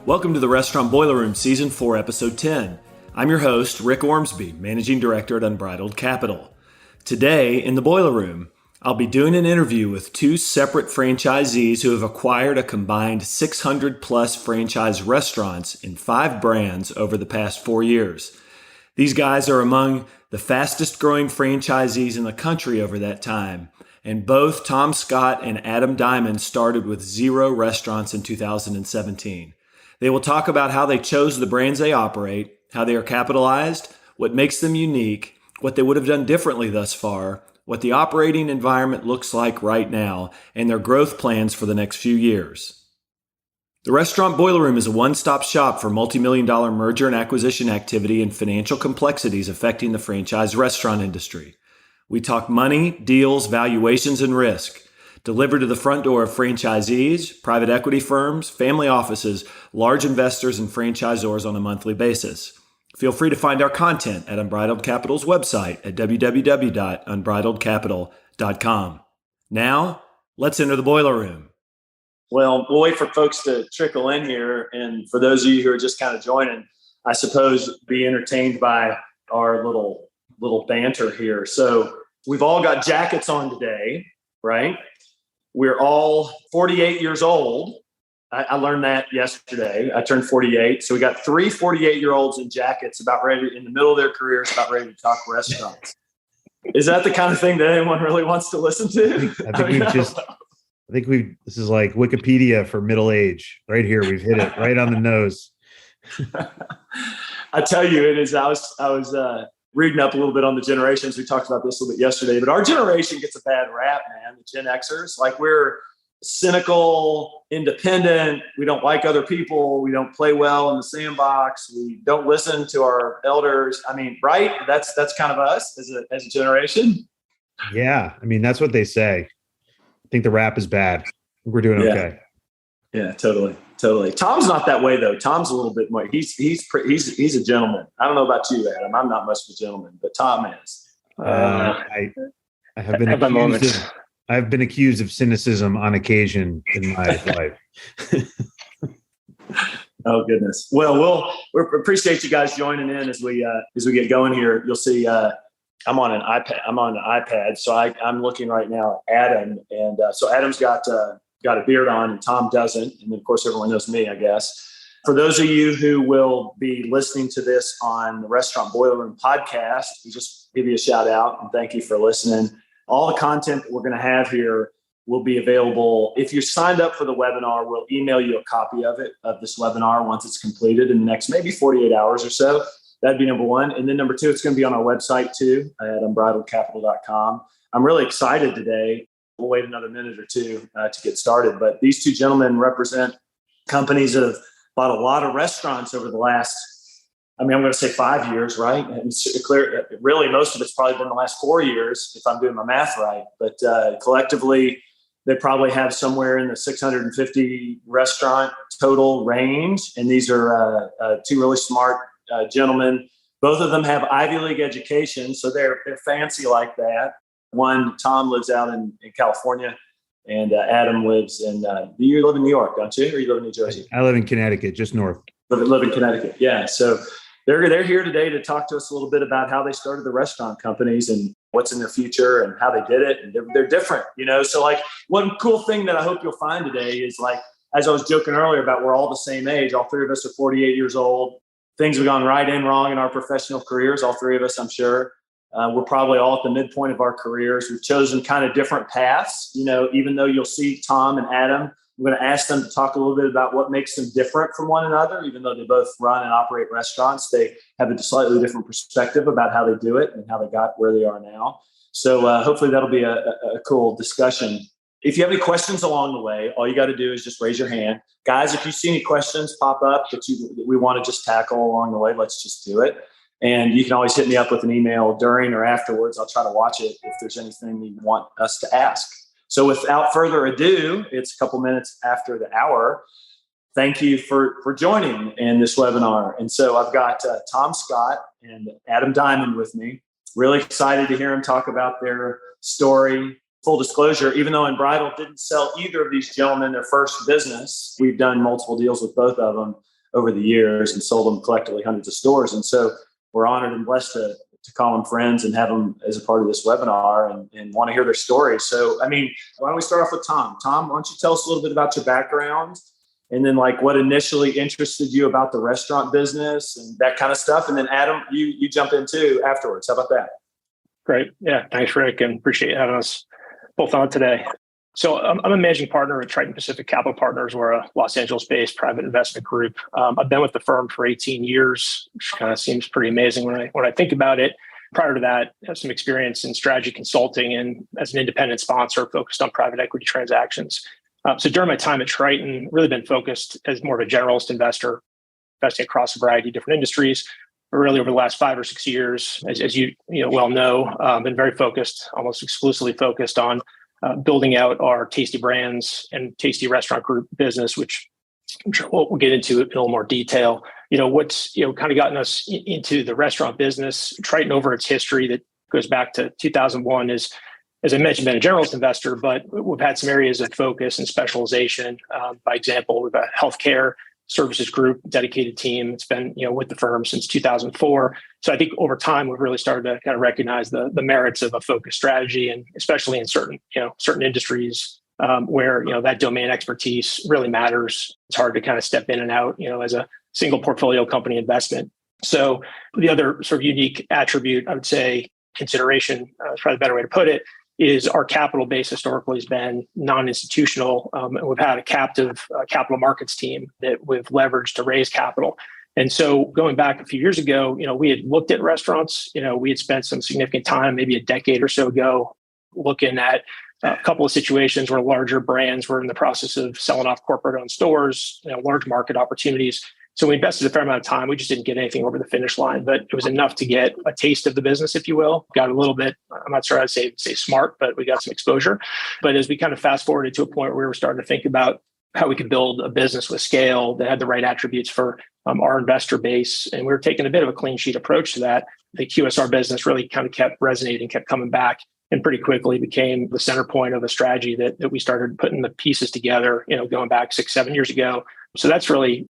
Welcome to the Restaurant Boiler Room, Season 4, Episode 10. I'm your host, Rick Ormsby, Managing Director at Unbridled Capital. Today, in the Boiler Room, I'll be doing an interview with two separate franchisees who have acquired a combined 600-plus franchise restaurants in 5 brands over the past 4 years. These guys are among the fastest-growing franchisees in the country over that time, and both Tom Scott and Adam Diamond started with 0 restaurants in 2017. They will talk about how they chose the brands they operate, how they are capitalized, what makes them unique, what they would have done differently thus far, what the operating environment looks like right now, and their growth plans for the next few years. The Restaurant Boiler Room is a one-stop shop for multi-million-dollar merger and acquisition activity and financial complexities affecting the franchise restaurant industry. We talk money, deals, valuations, and risk. Delivered to the front door of franchisees, private equity firms, family offices, large investors, and franchisors on a monthly basis. Feel free to find our content at Unbridled Capital's website at www.unbridledcapital.com. Now, let's enter the boiler room. Well, we'll wait for folks to trickle in here. And for those of you who are just kind of joining, I suppose be entertained by our little banter here. So we've all got jackets on today, right? We're all 48 years old. I learned that yesterday. I turned 48. So we got 3 48-year-olds in jackets about ready in the middle of their careers, about ready to talk restaurants. Is that the kind of thing that anyone really wants to listen to? This is like Wikipedia for middle age right here. We've hit it right on the nose. I tell you, it is. I was reading up a little bit on the generations. We talked about this a little bit yesterday, but our generation gets a bad rap, man. The Gen Xers, like we're cynical, independent. We don't like other people. We don't play well in the sandbox. We don't listen to our elders. I mean, right? That's kind of us as a generation. Yeah. I mean, that's what they say. I think the rap is bad. We're doing okay. Yeah, totally. Tom's not that way though. Tom's a little bit more. He's a gentleman. I don't know about you, Adam. I'm not much of a gentleman, but Tom is. I have been accused of cynicism on occasion in my life. Oh goodness. Well, we appreciate you guys joining in as we get going here. You'll see. I'm on an iPad, so I'm looking right now at Adam, and so Adam's got a beard on, and Tom doesn't, and then of course everyone knows me, I guess. For those of you who will be listening to this on the Restaurant Boiler Room podcast, we just give you a shout out and thank you for listening. All the content that we're going to have here will be available. If you're signed up for the webinar, we'll email you a copy of this webinar once it's completed in the next maybe 48 hours or so. That'd be number one. And then number 2, it's going to be on our website too at unbridledcapital.com. I'm really excited today. We'll wait another minute or two to get started. But these 2 gentlemen represent companies that have bought a lot of restaurants over the last, I'm going to say 5 years, right? And it's clear, really, most of it's probably been the last 4 years, if I'm doing my math right. But collectively, they probably have somewhere in the 650 restaurant total range. And these are 2 really smart gentlemen. Both of them have Ivy League education, so they're fancy like that. One, Tom lives out in California, and Adam lives in, you live in New York, don't you? Or you live in New Jersey? I live in Connecticut, just north. Live in Connecticut, yeah. So they're here today to talk to us a little bit about how they started the restaurant companies and what's in their future and how they did it. And they're different, So like one cool thing that I hope you'll find today is like, as I was joking earlier about we're all the same age, all 3 of us are 48 years old. Things have gone right and wrong in our professional careers, all 3 of us, I'm sure. We're probably all at the midpoint of our careers. We've chosen kind of different paths, even though you'll see Tom and Adam. I'm going to ask them to talk a little bit about what makes them different from one another. Even though they both run and operate restaurants, they have a slightly different perspective about how they do it and how they got where they are now. So hopefully that'll be a cool discussion. If you have any questions along the way, all you got to do is just raise your hand. Guys, if you see any questions pop up that we want to just tackle along the way, let's just do it. And you can always hit me up with an email during or afterwards. I'll try to watch it if there's anything you want us to ask. So without further ado, it's a couple minutes after the hour. Thank you for joining in this webinar. And so I've got Tom Scott and Adam Diamond with me. Really excited to hear them talk about their story. Full disclosure, even though Unbridled didn't sell either of these gentlemen their first business, we've done multiple deals with both of them. over the years and sold them collectively hundreds of stores. And so we're honored and blessed to call them friends and have them as a part of this webinar and want to hear their stories. So, I mean, why don't we start off with Tom? Tom, why don't you tell us a little bit about your background and then like what initially interested you about the restaurant business and that kind of stuff. And then Adam, you jump in too afterwards. How about that? Great. Yeah. Thanks, Rick, and appreciate having us both on today. So I'm a managing partner at Triton Pacific Capital Partners. We're a Los Angeles-based private investment group. I've been with the firm for 18 years, which kind of seems pretty amazing when I think about it. Prior to that, I have some experience in strategy consulting and as an independent sponsor focused on private equity transactions. So during my time at Triton, really been focused as more of a generalist investor, investing across a variety of different industries. But really over the last 5 or 6 years, as you well know, been very focused, almost exclusively focused on building out our Tasty Brands and Tasty Restaurant Group business, which I'm sure we'll get into in a little more detail. What's kind of gotten us into the restaurant business. Triton, over its history that goes back to 2001, is, as I mentioned, been a generalist investor, but we've had some areas of focus and specialization. By example, we've got a healthcare services group, dedicated team. It's been with the firm since 2004. So I think over time we've really started to kind of recognize the merits of a focused strategy, and especially in certain industries where that domain expertise really matters. It's hard to kind of step in and out as a single portfolio company investment. So the other sort of unique attribute, I would say, consideration, is probably a better way to put it, is our capital base historically has been non-institutional. And we've had a captive capital markets team that we've leveraged to raise capital. And so going back a few years ago, we had looked at restaurants. We had spent some significant time, maybe a decade or so ago, looking at a couple of situations where larger brands were in the process of selling off corporate-owned stores, large market opportunities. So we invested a fair amount of time. We just didn't get anything over the finish line, but it was enough to get a taste of the business, if you will. Got a little bit, I'm not sure I'd say smart, but we got some exposure. But as we kind of fast forwarded to a point where we were starting to think about how we could build a business with scale that had the right attributes for our investor base, and we were taking a bit of a clean sheet approach to that, the QSR business really kind of kept resonating, kept coming back, and pretty quickly became the center point of a strategy that we started putting the pieces together, going back 6-7 years ago. So that's really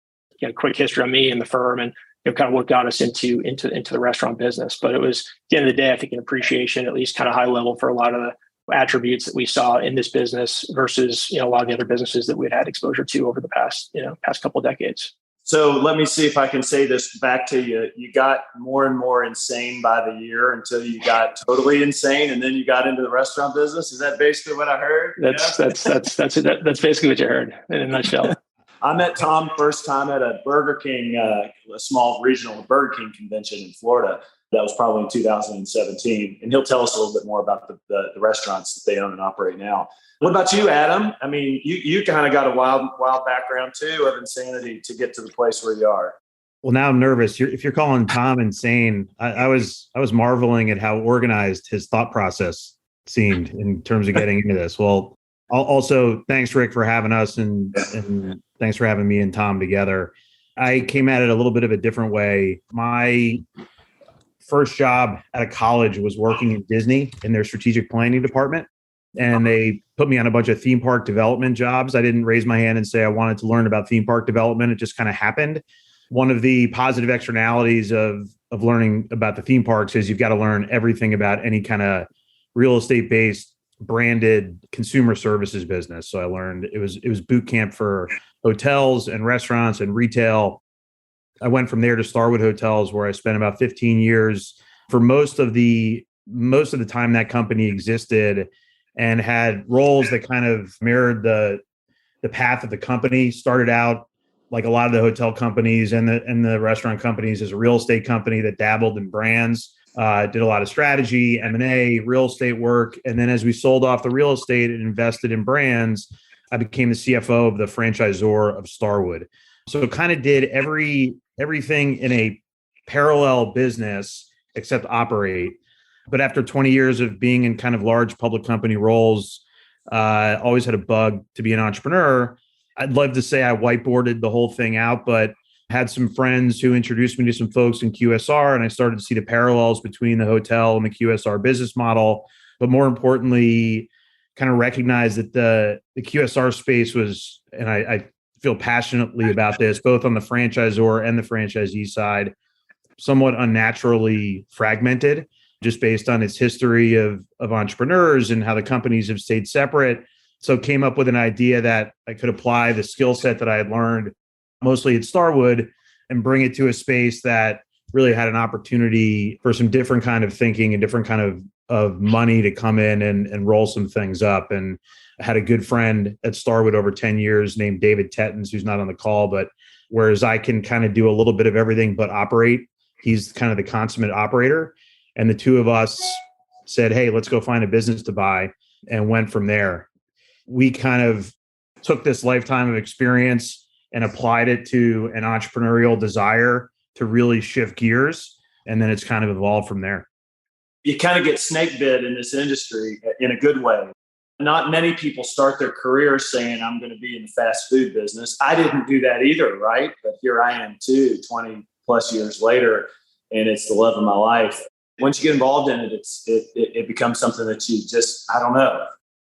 quick history on me and the firm, and kind of what got us into the restaurant business. But it was, at the end of the day, I think an appreciation, at least kind of high level, for a lot of the attributes that we saw in this business versus a lot of the other businesses that we'd had exposure to over the past couple of decades. So let me see if I can say this back to you. You got more and more insane by the year until you got totally insane, and then you got into the restaurant business. Is that basically what I heard? That's basically what you heard in a nutshell. I met Tom first time at a Burger King, a small regional Burger King convention in Florida. That was probably in 2017. And he'll tell us a little bit more about the restaurants that they own and operate now. What about you, Adam? I mean, you kind of got a wild background too of insanity to get to the place where you are. Well, now I'm nervous. If you're calling Tom insane, I was marveling at how organized his thought process seemed in terms of getting into this. Well, also, thanks, Rick, for having us, and thanks for having me and Tom together. I came at it a little bit of a different way. My first job out of college was working at Disney in their strategic planning department, and they put me on a bunch of theme park development jobs. I didn't raise my hand and say I wanted to learn about theme park development. It just kind of happened. One of the positive externalities of learning about the theme parks is you've got to learn everything about any kind of real estate-based branded consumer services business. So I learned it was boot camp for hotels and restaurants and retail. I went from there to Starwood Hotels, where I spent about 15 years. For most of the time that company existed, and had roles that kind of mirrored the path of the company. Started out like a lot of the hotel companies and the restaurant companies as a real estate company that dabbled in brands. Did a lot of strategy, M&A, real estate work. And then as we sold off the real estate and invested in brands, I became the CFO of the franchisor of Starwood. So kind of did everything in a parallel business except operate. But after 20 years of being in kind of large public company roles, always had a bug to be an entrepreneur. I'd love to say I whiteboarded the whole thing out, but had some friends who introduced me to some folks in QSR, and I started to see the parallels between the hotel and the QSR business model. But more importantly, kind of recognized that the QSR space was, and I feel passionately about this, both on the franchisor and the franchisee side, somewhat unnaturally fragmented, just based on its history of entrepreneurs and how the companies have stayed separate. So came up with an idea that I could apply the skill set that I had learned mostly at Starwood and bring it to a space that really had an opportunity for some different kind of thinking and different kind of money to come in and roll some things up. And I had a good friend at Starwood over 10 years named David Tettons, who's not on the call, but whereas I can kind of do a little bit of everything but operate, he's kind of the consummate operator. And the two of us said, hey, let's go find a business to buy, and went from there. We kind of took this lifetime of experience and applied it to an entrepreneurial desire to really shift gears. And then it's kind of evolved from there. You kind of get snake bit in this industry in a good way. Not many people start their career saying, I'm going to be in the fast food business. I didn't do that either, right? But here I am too, 20 plus years later, and it's the love of my life. Once you get involved in it, it becomes something that you just, I don't know.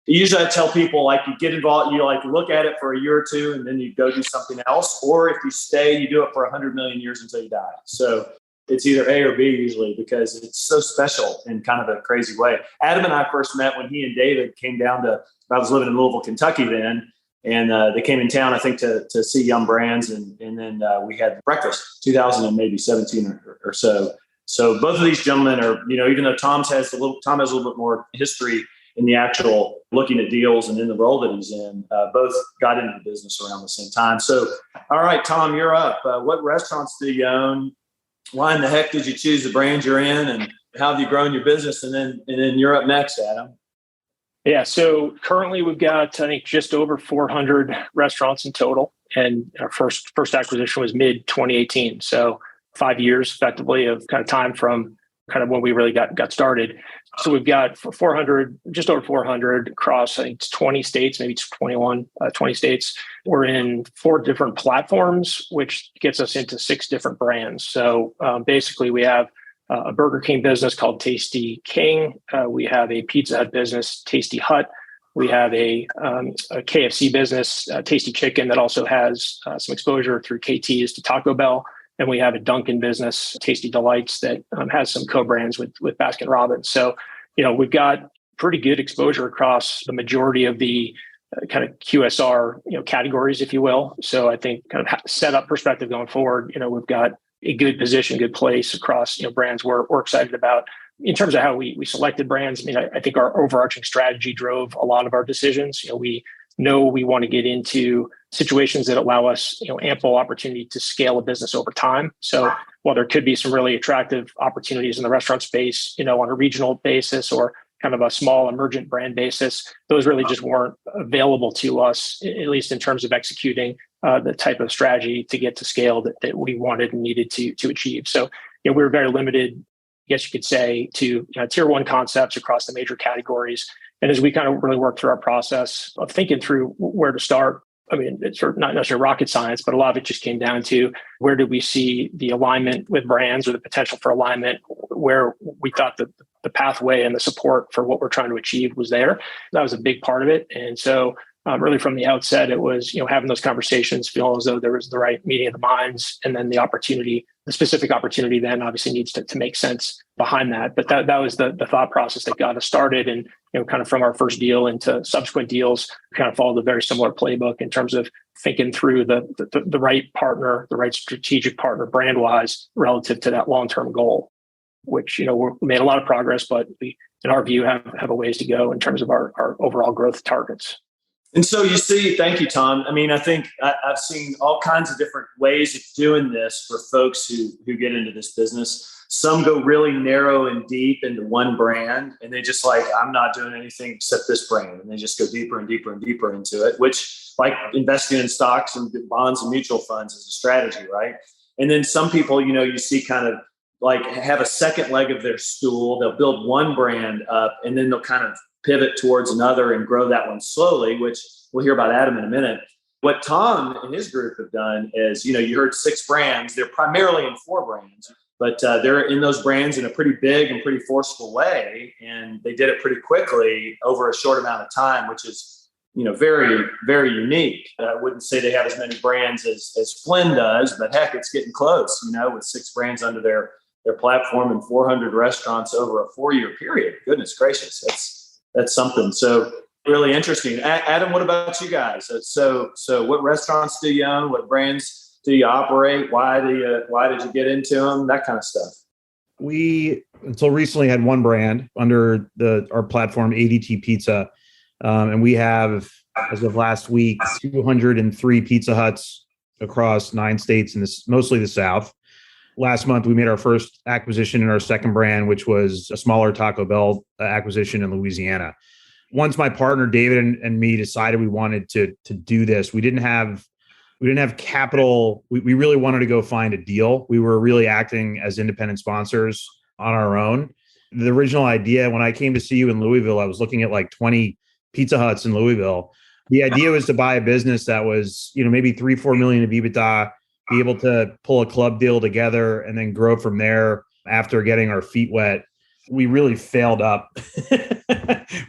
Usually I tell people, like, you get involved, you like look at it for a year or two, and then you go do something else. Or if you stay, you do it for 100 million years until you die. So it's either A or B usually, because it's so special in kind of a crazy way. Adam and I first met when he and David came down to, I was living in Louisville, Kentucky then, and they came in town, I think, to see Yum Brands, and then we had breakfast, 2017 or so. So both of these gentlemen are, even though Tom has a little bit more history in the actual looking at deals and in the role that he's in, both got into the business around the same time. So, all right, Tom, you're up. What restaurants do you own? Why in the heck did you choose the brand you're in, and how have you grown your business? And then you're up next, Adam. Yeah. So currently we've got, I think, just over 400 restaurants in total. And our first acquisition was mid 2018. So 5 years effectively of kind of time from kind of when we really got started. So we've got 400, just over 400 across, I think it's 20 states, maybe it's 20 states. We're in 4 different platforms, which gets us into 6 different brands. So basically we have a Burger King business called Tasty King. We have a Pizza Hut business, Tasty Hut. We have a KFC business, Tasty Chicken, that also has some exposure through KT's to Taco Bell. And we have a Dunkin' business, Tasty Delights, that has some co-brands with Baskin Robbins. So, we've got pretty good exposure across the majority of the kind of QSR, categories, if you will. So I think kind of setup perspective going forward, we've got a good position, good place across, brands we're excited about. In terms of how we selected brands, I think our overarching strategy drove a lot of our decisions. We know we want to get into situations that allow us, ample opportunity to scale a business over time. So while there could be some really attractive opportunities in the restaurant space, on a regional basis or kind of a small emergent brand basis, those really just weren't available to us, at least in terms of executing the type of strategy to get to scale that we wanted and needed to achieve. So, we were very limited, I guess you could say, to tier 1 concepts across the major categories. And as we kind of really worked through our process of thinking through where to start, it's sort of not necessarily rocket science, but a lot of it just came down to where did we see the alignment with brands or the potential for alignment, where we thought that the pathway and the support for what we're trying to achieve was there. That was a big part of it. And so really from the outset, it was, having those conversations, feeling as though there was the right meeting of the minds, and then the specific opportunity then obviously needs to make sense behind that. But that was the thought process that got us started. And, kind of from our first deal into subsequent deals, kind of followed a very similar playbook in terms of thinking through the right partner, the right strategic partner brand wise relative to that long-term goal, which, we made a lot of progress, but we, in our view, have a ways to go in terms of our overall growth targets. And so you see, thank you, Tom. I think I've seen all kinds of different ways of doing this for folks who get into this business. Some go really narrow and deep into one brand, and they just like, I'm not doing anything except this brand. And they just go deeper and deeper and deeper into it, which, like investing in stocks and bonds and mutual funds, is a strategy, right? And then some people, you see kind of like have a second leg of their stool. They'll build one brand up, and then they'll kind of pivot towards another and grow that one slowly, which we'll hear about Adam in a minute. What Tom and his group have done is, you heard 6 brands. They're primarily in 4 brands, but they're in those brands in a pretty big and pretty forceful way. And they did it pretty quickly over a short amount of time, which is, very, very unique. I wouldn't say they have as many brands as Flynn does, but heck, it's getting close, with 6 brands under their platform and 400 restaurants over a 4-year period. Goodness gracious. That's something. So really interesting. Adam, what about you guys? So what restaurants do you own? What brands do you operate? Why did you get into them? That kind of stuff. We, until recently, had one brand under our platform, ADT Pizza. And we have, as of last week, 203 Pizza Huts across 9 states in mostly the South. Last month, we made our first acquisition in our second brand, which was a smaller Taco Bell acquisition in Louisiana. Once my partner David and me decided we wanted to do this, we didn't have capital. We really wanted to go find a deal. We were really acting as independent sponsors on our own. The original idea, when I came to see you in Louisville, I was looking at like 20 Pizza Huts in Louisville. The idea was to buy a business that was, maybe 3-4 million of EBITDA, be able to pull a club deal together and then grow from there after getting our feet wet. We really failed up.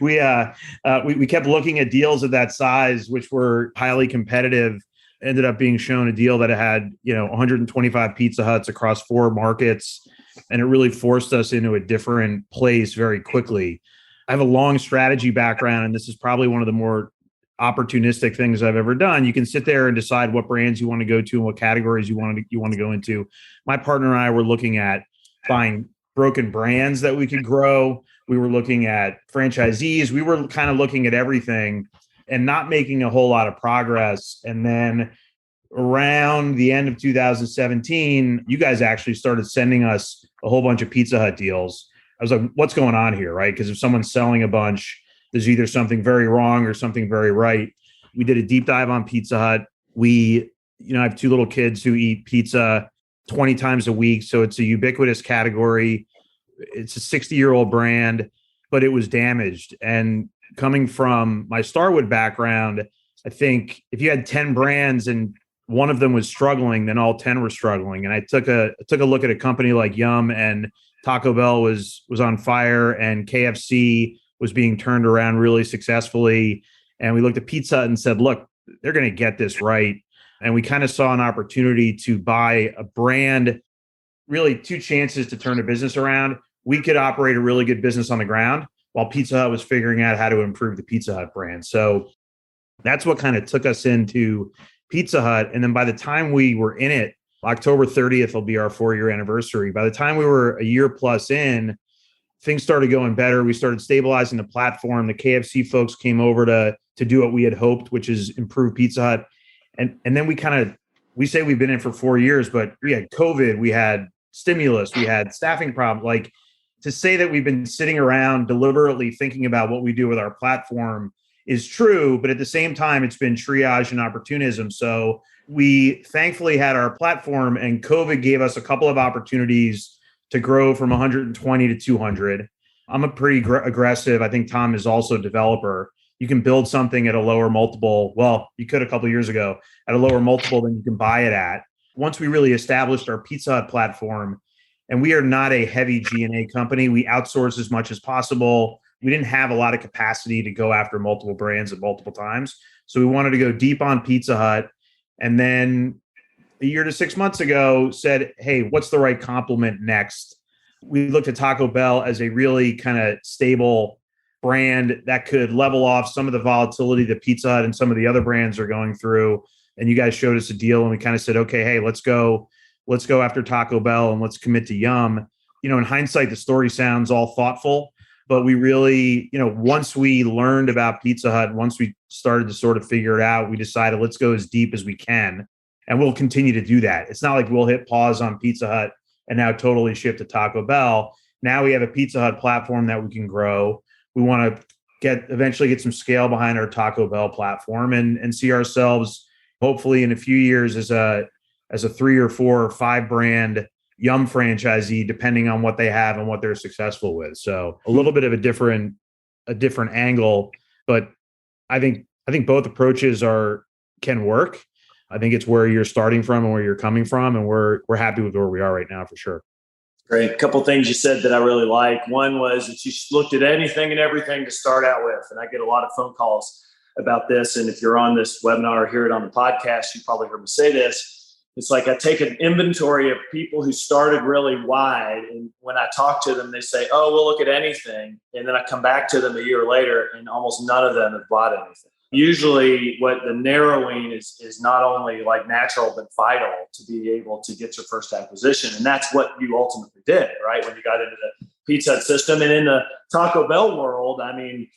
We kept looking at deals of that size, which were highly competitive. Ended up being shown a deal that had, 125 Pizza Huts across 4 markets. And it really forced us into a different place very quickly. I have a long strategy background, and this is probably one of the more opportunistic things I've ever done. You can sit there and decide what brands you want to go to and what categories you want to go into. My partner and I were looking at buying broken brands that we could grow. We were looking at franchisees. We were kind of looking at everything and not making a whole lot of progress. And then around the end of 2017, you guys actually started sending us a whole bunch of Pizza Hut deals. I was like, what's going on here, right? Because if someone's selling a bunch, there's either something very wrong or something very right. We did a deep dive on Pizza Hut. I have 2 little kids who eat pizza 20 times a week. So it's a ubiquitous category. It's a 60-year-old brand, but it was damaged. And coming from my Starwood background, I think if you had 10 brands and one of them was struggling, then all 10 were struggling. And I took a look at a company like Yum, and Taco Bell was on fire, and KFC was being turned around really successfully. And we looked at Pizza Hut and said, look, they're going to get this right. And we kind of saw an opportunity to buy a brand, really 2 chances to turn a business around. We could operate a really good business on the ground while Pizza Hut was figuring out how to improve the Pizza Hut brand. So that's what kind of took us into Pizza Hut. And then by the time we were in it, October 30th will be our 4-year anniversary. By the time we were a year plus in, things started going better. We started stabilizing the platform. The KFC folks came over to do what we had hoped, which is improve Pizza Hut. And then we say we've been in for 4 years, but we had COVID, we had stimulus, we had staffing problems. Like, to say that we've been sitting around deliberately thinking about what we do with our platform is true, but at the same time, it's been triage and opportunism. So we thankfully had our platform, and COVID gave us a couple of opportunities to grow from 120 to 200. I'm a pretty aggressive. I think Tom is also a developer. You can build something at a lower multiple. Well, you could a couple of years ago at a lower multiple than you can buy it at. Once we really established our Pizza Hut platform, and we are not a heavy G&A company, we outsource as much as possible. We didn't have a lot of capacity to go after multiple brands at multiple times. So we wanted to go deep on Pizza Hut. And then a year to 6 months ago said, hey, what's the right complement next? We looked at Taco Bell as a really kind of stable brand that could level off some of the volatility that Pizza Hut and some of the other brands are going through. And you guys showed us a deal, and we kind of said, okay, hey, let's go after Taco Bell and let's commit to Yum. In hindsight, the story sounds all thoughtful, but we really, once we learned about Pizza Hut, once we started to sort of figure it out, we decided let's go as deep as we can. And we'll continue to do that. It's not like we'll hit pause on Pizza Hut and now totally shift to Taco Bell. Now we have a Pizza Hut platform that we can grow. We want to eventually get some scale behind our Taco Bell platform and see ourselves hopefully in a few years as a 3 or 4 or 5 brand Yum franchisee, depending on what they have and what they're successful with. So a little bit of a different angle, but I think both approaches can work. I think it's where you're starting from and where you're coming from, and we're happy with where we are right now for sure. Great. A couple of things you said that I really like. One was that you looked at anything and everything to start out with, and I get a lot of phone calls about this. And if you're on this webinar or hear it on the podcast, you probably heard me say this. It's like I take an inventory of people who started really wide. And when I talk to them, they say, oh, we'll look at anything. And then I come back to them a year later and almost none of them have bought anything. Usually what the narrowing is not only like natural, but vital to be able to get your first acquisition. And that's what you ultimately did, right? When you got into the Pizza Hut system and in the Taco Bell world, I mean,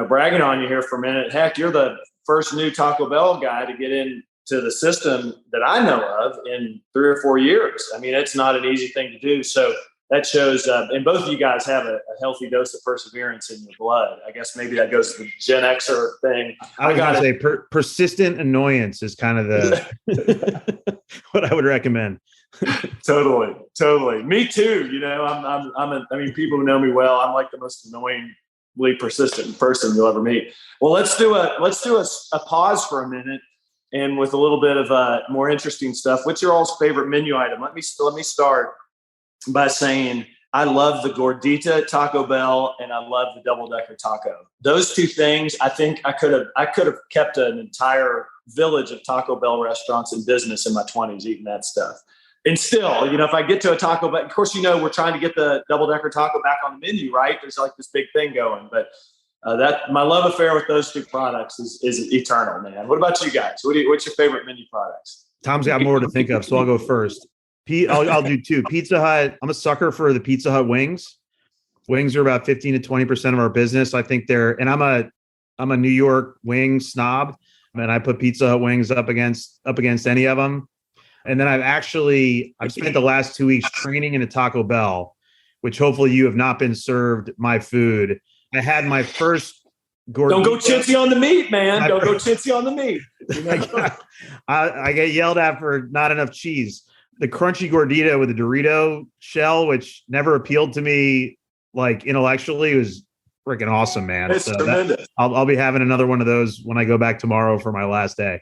bragging on you here for a minute, heck, you're the first new Taco Bell guy to get into the system that I know of in 3 or 4 years. I mean, it's not an easy thing to do. So that shows, and both of you guys have a healthy dose of perseverance in your blood. I guess maybe that goes to the Gen Xer thing. I was going to say persistent annoyance is kind of the what I would recommend. Totally. Me too. I mean, people who know me well, I'm like the most annoyingly persistent person you'll ever meet. Well, let's do a pause for a minute. And with a little bit of more interesting stuff, what's your all's favorite menu item? Let me start by saying I love the gordita at Taco Bell and I love the double-decker taco. Those two things, I think I could have kept an entire village of Taco Bell restaurants in business in my 20s eating that stuff. And still, if I get to a Taco Bell, of course, we're trying to get the double-decker taco back on the menu, right? There's like this big thing going, but that my love affair with those two products is eternal, man. What about you guys? What's your favorite menu products? Tom's got more to think of, so I'll go first. I'll do two. Pizza Hut. I'm a sucker for the Pizza Hut wings. Wings are about 15 to 20% of our business. I think and I'm a New York wing snob, and I put Pizza Hut wings up against any of them. And then I've spent the last 2 weeks training in a Taco Bell, which hopefully you have not been served my food. I had my first gordita. Don't go chintzy on the meat, man. Don't go chintzy on the meat. I get yelled at for not enough cheese. The crunchy gordita with the Dorito shell, which never appealed to me like intellectually, was freaking awesome, man. It's tremendous. I'll be having another one of those when I go back tomorrow for my last day.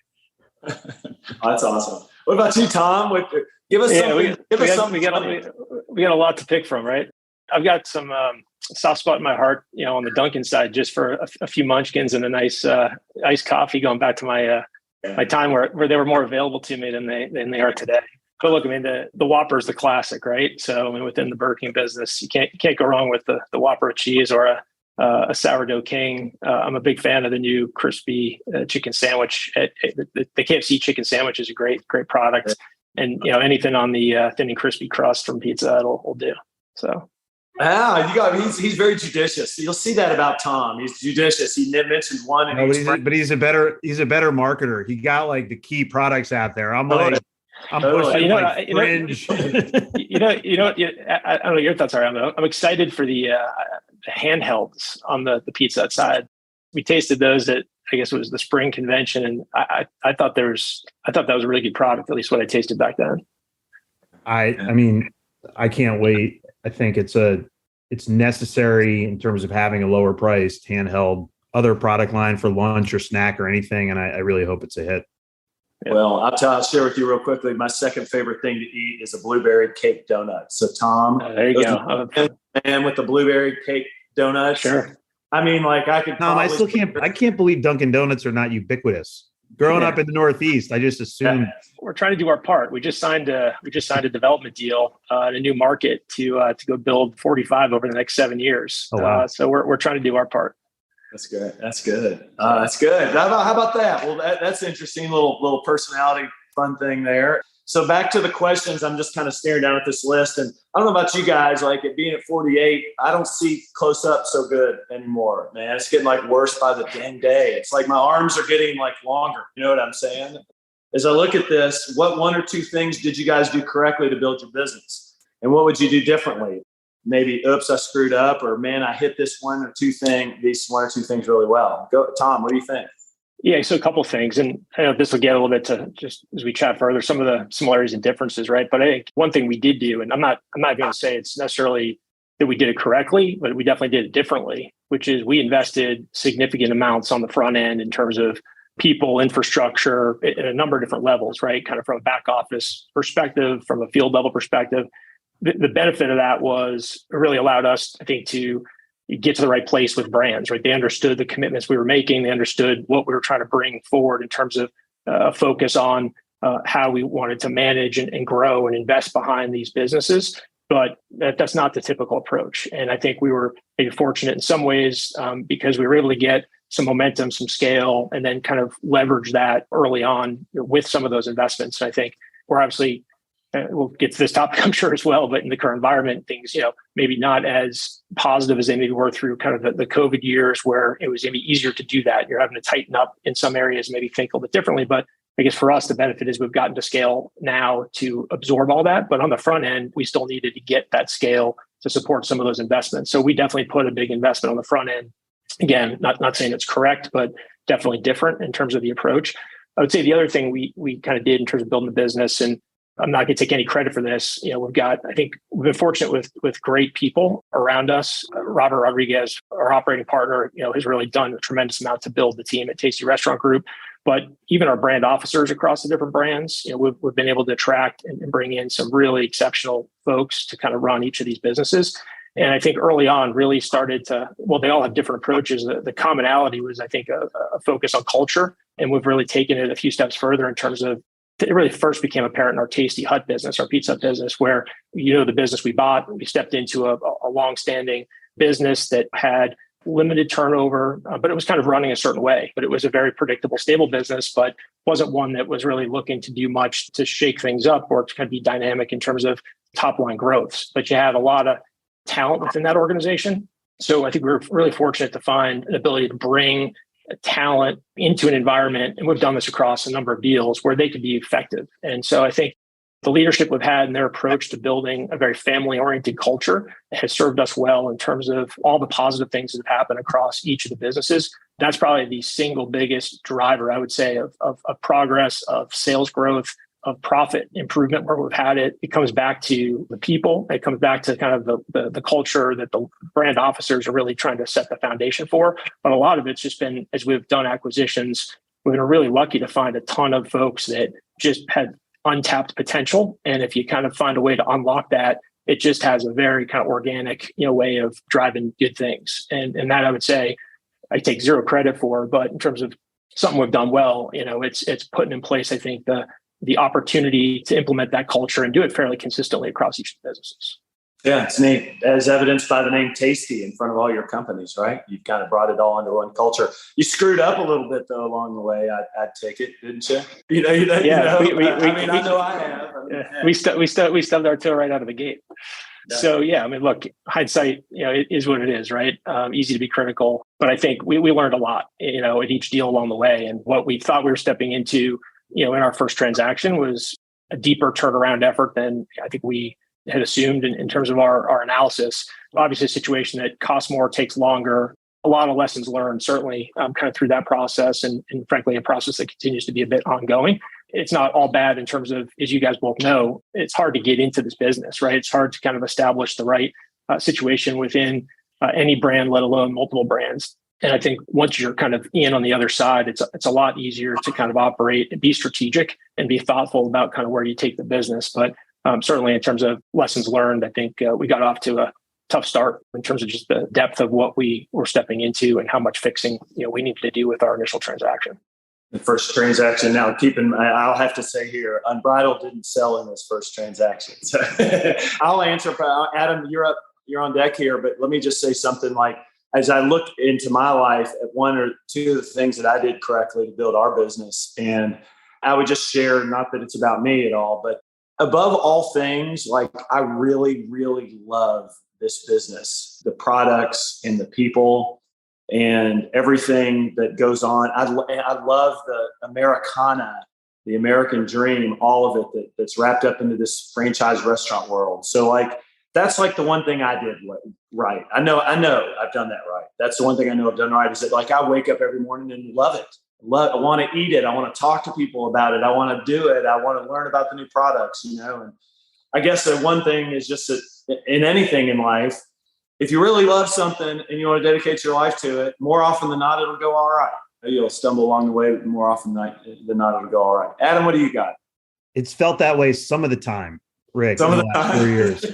That's awesome. What about you, Tom? Give us something. We got a lot to pick from, right? I've got some soft spot in my heart, on the Dunkin' side, just for a few munchkins and a nice iced coffee, going back to my time where they were more available to me than they are today. But look, I mean, the Whopper is the classic, right? So within the Burger King business, you can't go wrong with the Whopper of cheese or a sourdough king. I'm a big fan of the new crispy chicken sandwich. The KFC chicken sandwich is a great product, and anything on the thin and crispy crust from Pizza Hut will do. So. He's very judicious. You'll see that about Tom. He's judicious. He mentioned one, but he's a better marketer. He got like the key products out there. I'm pushing fringe. I don't know your thoughts are. I'm excited for the handhelds on the Pizza Hut side. We tasted those at, I guess it was the spring convention, and I thought that was a really good product. At least what I tasted back then. I mean, I can't wait. I think it's necessary in terms of having a lower priced handheld other product line for lunch or snack or anything. And I really hope it's a hit. Well, I'll share with you real quickly. My second favorite thing to eat is a blueberry cake donut. So Tom, there you go. And with the blueberry cake donuts. Sure. I mean, like I could. Tom, I can't believe Dunkin' Donuts are not ubiquitous. Growing up in the Northeast, I just assumed we're trying to do our part. We just signed a development deal in a new market to go build 45 over the next 7 years. Oh, wow. So we're trying to do our part. That's good. That's good. How about that? Well, that's interesting. Little personality fun thing there. So back to the questions. I'm just kind of staring down at this list, and I don't know about you guys. Like it being at 48, I don't see close up so good anymore, man. It's getting like worse by the dang day. It's like my arms are getting like longer. You know what I'm saying? As I look at this, what one or two things did you guys do correctly to build your business, and what would you do differently? Maybe, oops, I screwed up, or man, I hit these one or two things really well. Go, Tom. What do you think? Yeah, so a couple of things, and I know this will get a little bit to just as we chat further, some of the similarities and differences, right? But I think one thing we did do, and I'm not going to say it's necessarily that we did it correctly, but we definitely did it differently, which is we invested significant amounts on the front end in terms of people, infrastructure, at a number of different levels, right? Kind of from a back office perspective, from a field level perspective. The benefit of that was it really allowed us, I think, to get to the right place with brands, right? They understood the commitments we were making. They understood what we were trying to bring forward in terms of focus on how we wanted to manage and grow and invest behind these businesses. But that's not the typical approach. And I think we were maybe fortunate in some ways because we were able to get some momentum, some scale, and then kind of leverage that early on with some of those investments. And I think we're obviously, we'll get to this topic, I'm sure, as well, but in the current environment, things, maybe not as positive as they maybe were through kind of the COVID years where it was maybe easier to do that. You're having to tighten up in some areas, maybe think a little bit differently. But I guess for us, the benefit is we've gotten to scale now to absorb all that. But on the front end, we still needed to get that scale to support some of those investments. So we definitely put a big investment on the front end. Again, not saying it's correct, but definitely different in terms of the approach. I would say the other thing we kind of did in terms of building the business, and I'm not going to take any credit for this. I think we've been fortunate with great people around us. Robert Rodriguez, our operating partner, has really done a tremendous amount to build the team at Tasty Restaurant Group. But even our brand officers across the different brands, we've been able to attract and bring in some really exceptional folks to kind of run each of these businesses. And I think early on really started to, they all have different approaches. The commonality was, I think, a focus on culture. And we've really taken it a few steps further in terms of, it really first became apparent in our Tasty Hut business, our pizza business, where, the business we bought, we stepped into a longstanding business that had limited turnover, but it was kind of running a certain way. But it was a very predictable, stable business, but wasn't one that was really looking to do much to shake things up or to kind of be dynamic in terms of top line growths. But you had a lot of talent within that organization. So I think we were really fortunate to find an ability to bring talent into an environment. And we've done this across a number of deals where they could be effective. And so I think the leadership we've had and their approach to building a very family-oriented culture has served us well in terms of all the positive things that have happened across each of the businesses. That's probably the single biggest driver, I would say, of progress, of sales growth, of profit improvement where we've had it. It comes back to the people. It comes back to kind of the culture that the brand officers are really trying to set the foundation for. But a lot of it's just been, as we've done acquisitions, we've been really lucky to find a ton of folks that just had untapped potential. And if you kind of find a way to unlock that, it just has a very kind of organic, way of driving good things. And that I would say I take zero credit for, but in terms of something we've done well, it's putting in place, I think, the opportunity to implement that culture and do it fairly consistently across each of the businesses. Yeah, it's neat, as evidenced by the name Tasty in front of all your companies, right? You've kind of brought it all under one culture. You screwed up a little bit though along the way. I'd take it, didn't you? I know I have. We stubbed our toe right out of the gate. Yeah. So look, hindsight, it is what it is, right? Easy to be critical, but I think we learned a lot, at each deal along the way. And what we thought we were stepping into, in our first transaction was a deeper turnaround effort than I think we had assumed in terms of our analysis. Obviously, a situation that costs more, takes longer, a lot of lessons learned, certainly kind of through that process. And frankly, a process that continues to be a bit ongoing. It's not all bad in terms of, as you guys both know, it's hard to get into this business, right? It's hard to kind of establish the right situation within any brand, let alone multiple brands. And I think once you're kind of in on the other side, it's a lot easier to kind of operate and be strategic and be thoughtful about kind of where you take the business. But certainly in terms of lessons learned, I think we got off to a tough start in terms of just the depth of what we were stepping into and how much fixing we needed to do with our initial transaction. The first transaction. Now, I'll have to say here, Unbridled didn't sell in this first transaction. So I'll answer. Adam, you're on deck here, but let me just say something like, as I look into my life at one or two of the things that I did correctly to build our business, and I would just share, not that it's about me at all, but above all things, like I really, really love this business, the products and the people and everything that goes on. I love the Americana, the American dream, all of it that's wrapped up into this franchise restaurant world. So that's the one thing I did right. I know I've done that right. That's the one thing I know I've done right is that I wake up every morning and love it. I want to eat it. I want to talk to people about it. I want to do it. I want to learn about the new products, and I guess the one thing is just that in anything in life, if you really love something and you want to dedicate your life to it, more often than not, it'll go all right. You'll stumble along the way, but more often than not, it'll go all right. Adam, what do you got? It's felt that way some of the time, Rick, some of the last 4 years.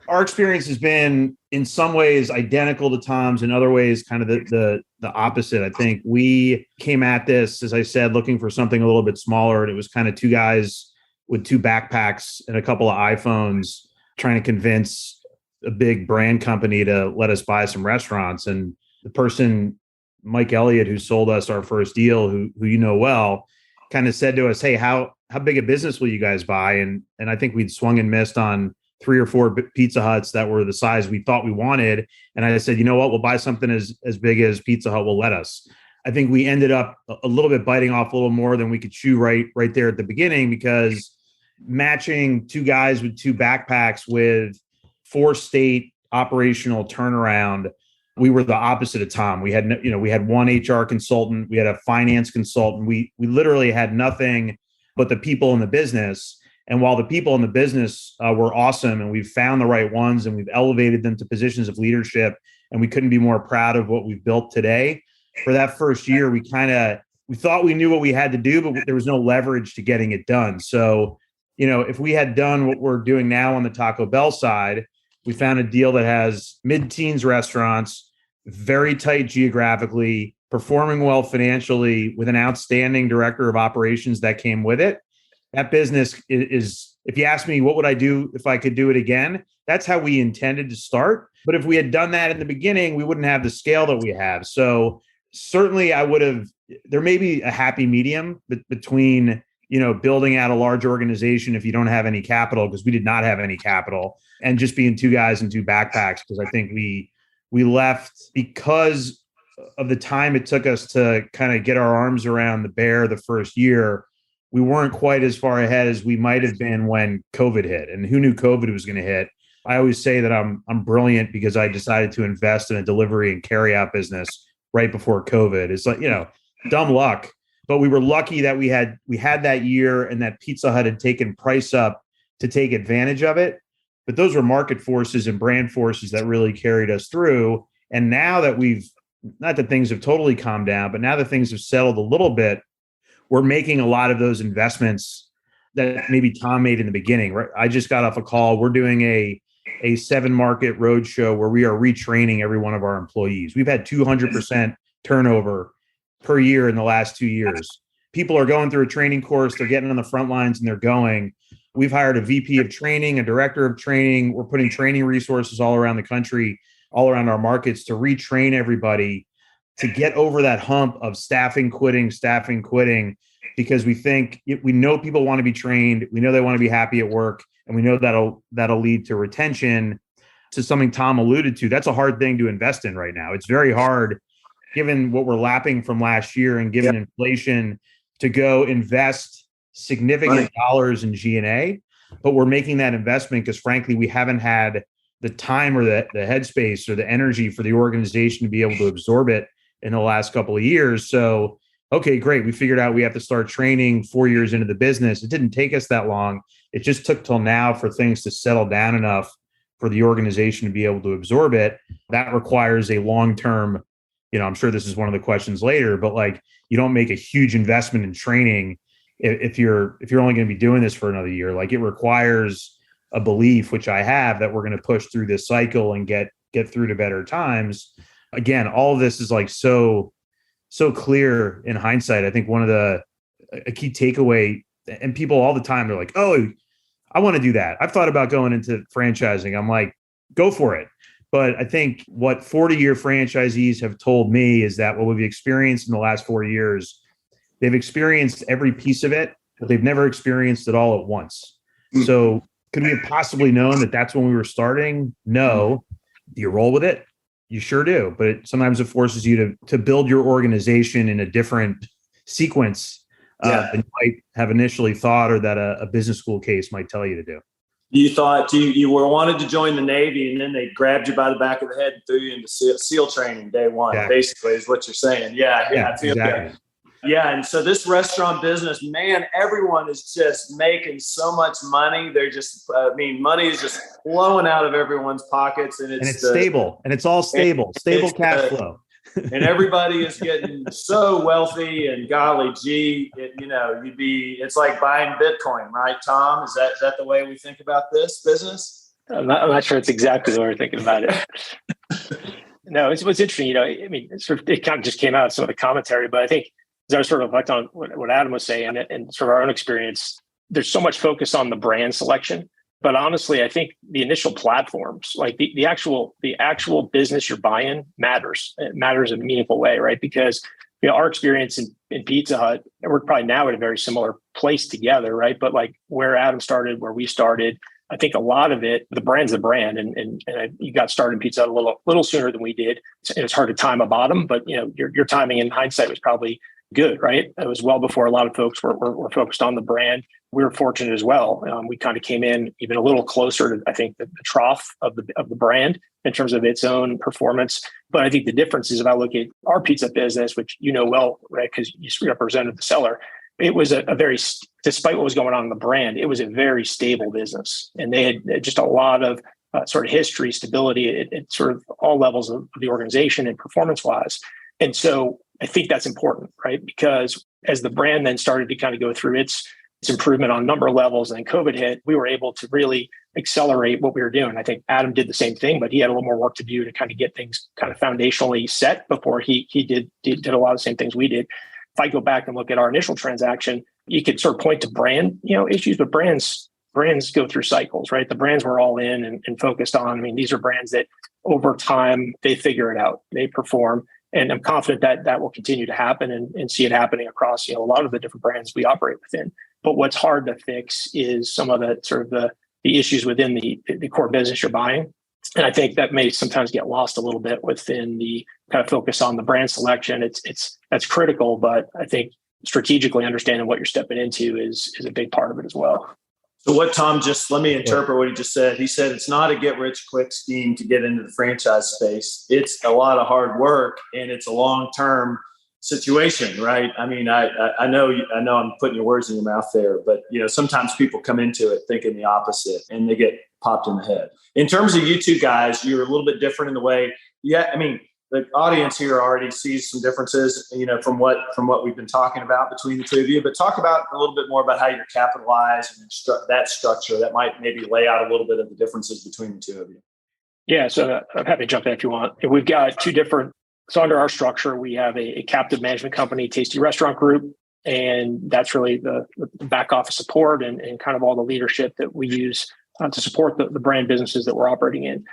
Our experience has been in some ways identical to Tom's, in other ways kind of the opposite. I think we came at this, as I said, looking for something a little bit smaller, and it was kind of two guys with two backpacks and a couple of iPhones trying to convince a big brand company to let us buy some restaurants. And the person, Mike Elliott, who sold us our first deal, who you know well, kind of said to us, "Hey, how big a business will you guys buy?" And I think we'd swung and missed on 3 or 4 Pizza Huts that were the size we thought we wanted. And I said, you know what, we'll buy something as big as Pizza Hut will let us. I think we ended up a little bit biting off a little more than we could chew right there at the beginning, because matching two guys with two backpacks with 4-state operational turnaround, we were the opposite of Tom. We had we had one HR consultant, we had a finance consultant. We literally had nothing but the people in the business. And while the people in the business were awesome, and we've found the right ones and we've elevated them to positions of leadership, and we couldn't be more proud of what we've built today, for that first year, we thought we knew what we had to do, but there was no leverage to getting it done. So, if we had done what we're doing now on the Taco Bell side, we found a deal that has mid-teens restaurants, very tight geographically, performing well financially, with an outstanding director of operations that came with it. That business is, if you ask me, what would I do if I could do it again? That's how we intended to start. But if we had done that in the beginning, we wouldn't have the scale that we have. So certainly there may be a happy medium between, building out a large organization if you don't have any capital, because we did not have any capital, and just being two guys and two backpacks, because I think we left because of the time it took us to kind of get our arms around the bear the first year. We weren't quite as far ahead as we might have been when COVID hit, and who knew COVID was going to hit. I always say that I'm brilliant because I decided to invest in a delivery and carryout business right before COVID. It's like, dumb luck, but we were lucky that we had that year, and that Pizza Hut had taken price up to take advantage of it. But those were market forces and brand forces that really carried us through. And now that not that things have totally calmed down, but now that things have settled a little bit, we're making a lot of those investments that maybe Tom made in the beginning. Right? I just got off a call. We're doing a 7-market roadshow where we are retraining every one of our employees. We've had 200% turnover per year in the last 2 years. People are going through a training course. They're getting on the front lines and they're going. We've hired a VP of training, a director of training. We're putting training resources all around the country, all around our markets, to retrain everybody to get over that hump of staffing quitting, because we know people want to be trained. We know they want to be happy at work, and we know that'll lead to retention. To something Tom alluded to, that's a hard thing to invest in right now. It's very hard, given what we're lapping from last year and given inflation, to go invest significant dollars in G&A. But we're making that investment because, frankly, we haven't had the time or the headspace or the energy for the organization to be able to absorb it in the last couple of years. So, okay, great. We figured out we have to start training 4 years into the business. It didn't take us that long. It just took till now for things to settle down enough for the organization to be able to absorb it. That requires a long-term, I'm sure this is one of the questions later, but you don't make a huge investment in training if you're only going to be doing this for another year. It requires a belief, which I have, that we're going to push through this cycle and get through to better times. Again, all of this is so clear in hindsight. I think a key takeaway, and people all the time, they're like, "Oh, I want to do that. I've thought about going into franchising." I'm like, go for it. But I think what 40-year franchisees have told me is that what we've experienced in the last 4 years, they've experienced every piece of it, but they've never experienced it all at once. So could we have possibly known that that's when we were starting? No. Do you roll with it? You sure do. But sometimes it forces you to build your organization in a different sequence than you might have initially thought, or that a business school case might tell you to do. You thought you wanted to join the Navy, and then they grabbed you by the back of the head and threw you into SEAL training day one, basically, is what you're saying. Yeah, I feel exactly. that. Yeah, and so this restaurant business, man, everyone is just making so much money. They're just, money is just flowing out of everyone's pockets, and it's stable, and it's all stable cash flow. And everybody is getting so wealthy, and golly gee, it's like buying Bitcoin, right, Tom? Is that the way we think about this business? I'm not sure it's exactly the way we're thinking about it. No, it's what's interesting. I mean, it kind of just came out of some of the commentary, but I think as I was sort of reflecting on what Adam was saying and sort of our own experience, there's so much focus on the brand selection. But honestly, I think the initial platforms, like the actual business you're buying matters. It matters in a meaningful way, right? Because our experience in Pizza Hut, and we're probably now at a very similar place together, right? But like where Adam started, where we started, I think a lot of it, the brand's the brand, and you got started in Pizza Hut a little sooner than we did. It's hard to time a bottom, but your timing in hindsight was probably good, right? It was well before a lot of folks were focused on the brand. We were fortunate as well. We kind of came in even a little closer to, I think, the trough of the brand in terms of its own performance. But I think the difference is if I look at our pizza business, which well, right, because you represented the seller, it was a very, despite what was going on in the brand, it was a very stable business. And they had just a lot of sort of history, stability at sort of all levels of the organization and performance-wise. And so I think that's important, right? Because as the brand then started to kind of go through its improvement on number levels and then COVID hit, we were able to really accelerate what we were doing. I think Adam did the same thing, but he had a little more work to do to kind of get things kind of foundationally set before he did a lot of the same things we did. If I go back and look at our initial transaction, you could sort of point to brand, issues, but brands go through cycles, right? The brands were all in and focused on. I mean, these are brands that over time, they figure it out, they perform. And I'm confident that will continue to happen and see it happening across, a lot of the different brands we operate within. But what's hard to fix is some of the sort of the issues within the core business you're buying. And I think that may sometimes get lost a little bit within the kind of focus on the brand selection. That's critical, but I think strategically understanding what you're stepping into is a big part of it as well. So what Tom let me interpret what he just said. He said it's not a get rich quick scheme to get into the franchise space. It's a lot of hard work and it's a long-term situation, right? I mean, I know I'm putting your words in your mouth there, but sometimes people come into it thinking the opposite and they get popped in the head. In terms of you two guys, you're a little bit different in the way. Yeah, I mean, the audience here already sees some differences, from what we've been talking about between the two of you. But talk about a little bit more about how you're capitalized and that structure that might maybe lay out a little bit of the differences between the two of you. Yeah, so I'm happy to jump in if you want. We've got two different. So under our structure, we have a captive management company, Tasty Restaurant Group, and that's really the back office support and kind of all the leadership that we use to support the brand businesses that we're operating in.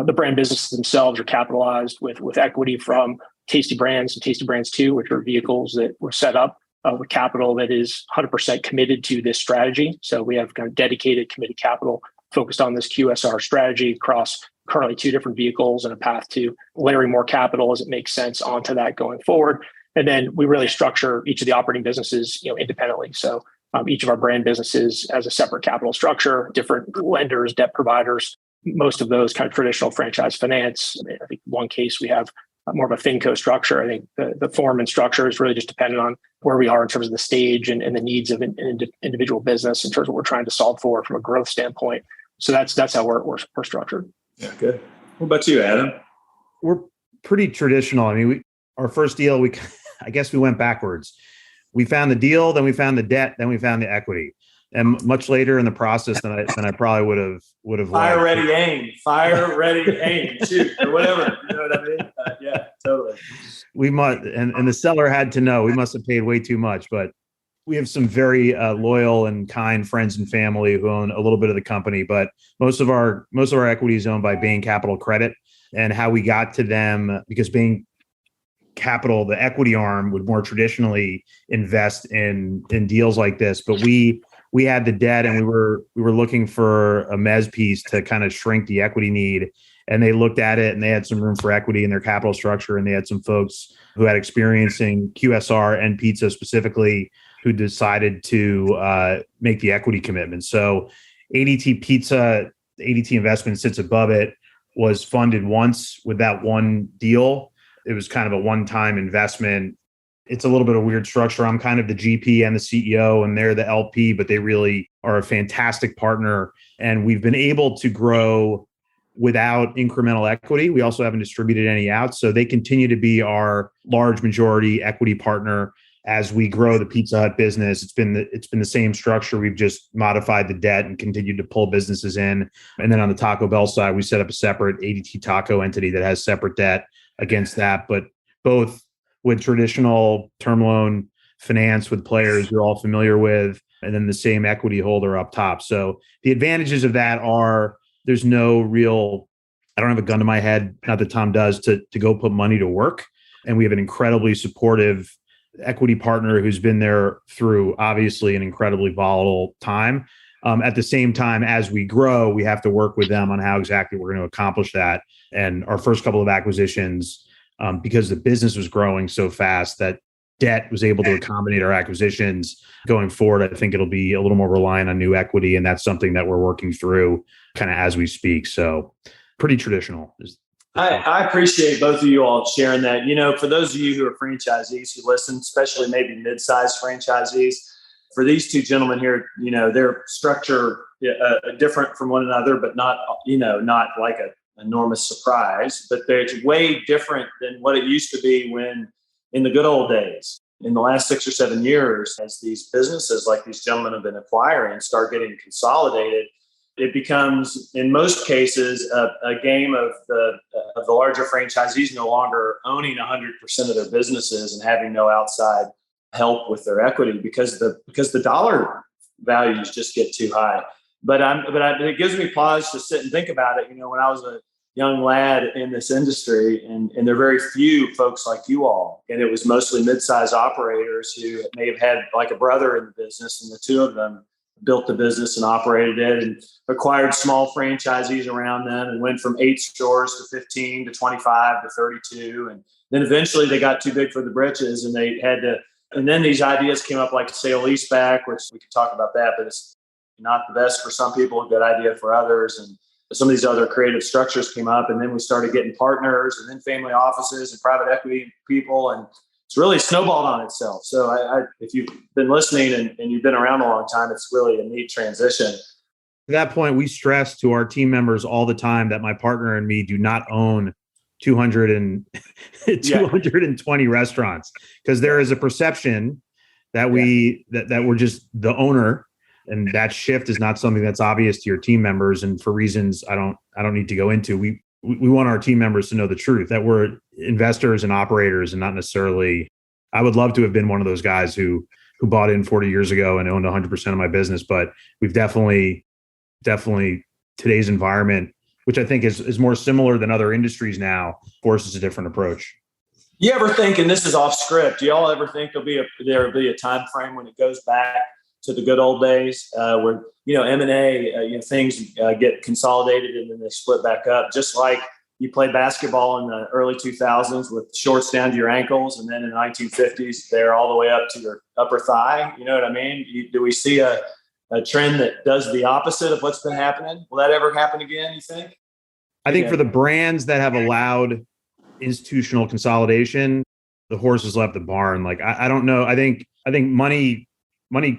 The brand businesses themselves are capitalized with equity from Tasty Brands and Tasty Brands 2, which are vehicles that were set up with capital that is 100% committed to this strategy. So we have kind of dedicated, committed capital focused on this QSR strategy across currently two different vehicles and a path to layering more capital as it makes sense onto that going forward. And then we really structure each of the operating businesses, independently. So each of our brand businesses has a separate capital structure, different lenders, debt providers, most of those kind of traditional franchise finance. I think one case we have more of a FinCo structure. I think the form and structure is really just dependent on where we are in terms of the stage and the needs of an individual business in terms of what we're trying to solve for from a growth standpoint. So that's how we're structured. Yeah, good. What about you, Adam? We're pretty traditional. I mean, our first deal, I guess we went backwards. We found the deal, then we found the debt, then we found the equity. And much later in the process than I probably would have. Fire ready aim, shoot, or whatever. You know what I mean? Yeah, totally. We must, and the seller had to know we must have paid way too much, but we have some very loyal and kind friends and family who own a little bit of the company, but most of our equity is owned by Bain Capital Credit. And how we got to them, because Bain Capital, the equity arm, would more traditionally invest in deals like this, but we had the debt and we were looking for a mezz piece to kind of shrink the equity need. And they looked at it and they had some room for equity in their capital structure. And they had some folks who had experience in QSR and pizza specifically who decided to make the equity commitment. So ADT Pizza, ADT Investment sits above it, was funded once with that one deal. It was kind of a one-time investment. It's a little bit of a weird structure. I'm kind of the GP and the CEO, and they're the LP, but they really are a fantastic partner. And we've been able to grow without incremental equity. We also haven't distributed any out. So they continue to be our large majority equity partner as we grow the Pizza Hut business, it's been the same structure. We've just modified the debt and continued to pull businesses in. And then on the Taco Bell side, we set up a separate ADT Taco entity that has separate debt against that, but both with traditional term loan finance with players you're all familiar with, and then the same equity holder up top. So the advantages of that are there's no real, I don't have a gun to my head, not that Tom does, to go put money to work. And we have an incredibly supportive equity partner who's been there through obviously an incredibly volatile time. At the same time, as we grow, we have to work with them on how exactly we're going to accomplish that. And our first couple of acquisitions, because the business was growing so fast that debt was able to accommodate our acquisitions. Going forward, I think it'll be a little more reliant on new equity. And that's something that we're working through kind of as we speak. So pretty traditional. I appreciate both of you all sharing that. For those of you who are franchisees who listen, especially maybe mid-sized franchisees, for these two gentlemen here, their structure different from one another, but not like an enormous surprise, but they're way different than what it used to be when in the good old days. In the last 6 or 7 years, as these businesses like these gentlemen have been acquiring start getting consolidated, it becomes, in most cases, a game of the larger franchisees no longer owning 100% of their businesses and having no outside help with their equity because the dollar values just get too high. But it gives me pause to sit and think about it. When I was a young lad in this industry, and there are very few folks like you all, and it was mostly mid-sized operators who may have had like a brother in the business, and the two of them built the business and operated it and acquired small franchisees around them and went from 8 stores to 15 to 25 to 32. And then eventually they got too big for the britches and they had to, and then these ideas came up like a sale leaseback, which we could talk about that, but it's not the best for some people, a good idea for others. And some of these other creative structures came up, and then we started getting partners and then family offices and private equity people. And it's really snowballed on itself. So if you've been listening and you've been around a long time, it's really a neat transition. To that point, we stress to our team members all the time that my partner and me do not own 220 restaurants, because there is a perception that that we're just the owner, and that shift is not something that's obvious to your team members. And for reasons I don't need to go into, we want our team members to know the truth, that we're investors and operators and not necessarily, I would love to have been one of those guys who bought in 40 years ago and owned 100% of my business. But we've definitely today's environment, which I think is more similar than other industries now, forces a different approach. You ever think, and this is off script, do y'all ever think there'll be a time frame when it goes back to the good old days where, M&A, things get consolidated and then they split back up, just like you played basketball in the early 2000s with shorts down to your ankles. And then in the 1950s, they're all the way up to your upper thigh. You know what I mean? Do we see a trend that does the opposite of what's been happening? Will that ever happen again, you think? I think for the brands that have allowed institutional consolidation, the horse has left the barn. Like, I don't know. I think money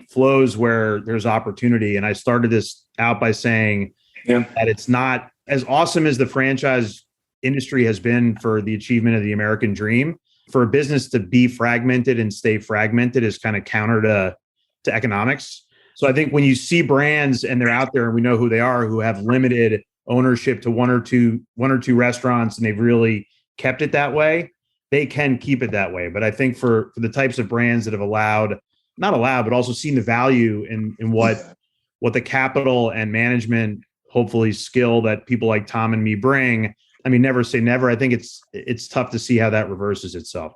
flows where there's opportunity. And I started this out by saying that it's not as awesome as the franchise industry has been for the achievement of the American dream. For a business to be fragmented and stay fragmented is kind of counter to economics. So I think when you see brands and they're out there and we know who they are, who have limited ownership to one or two restaurants, and they've really kept it that way, they can keep it that way. But I think for the types of brands that have but also seen the value in what the capital and management, hopefully skill that people like Tom and me bring. I mean, never say never. I think it's tough to see how that reverses itself.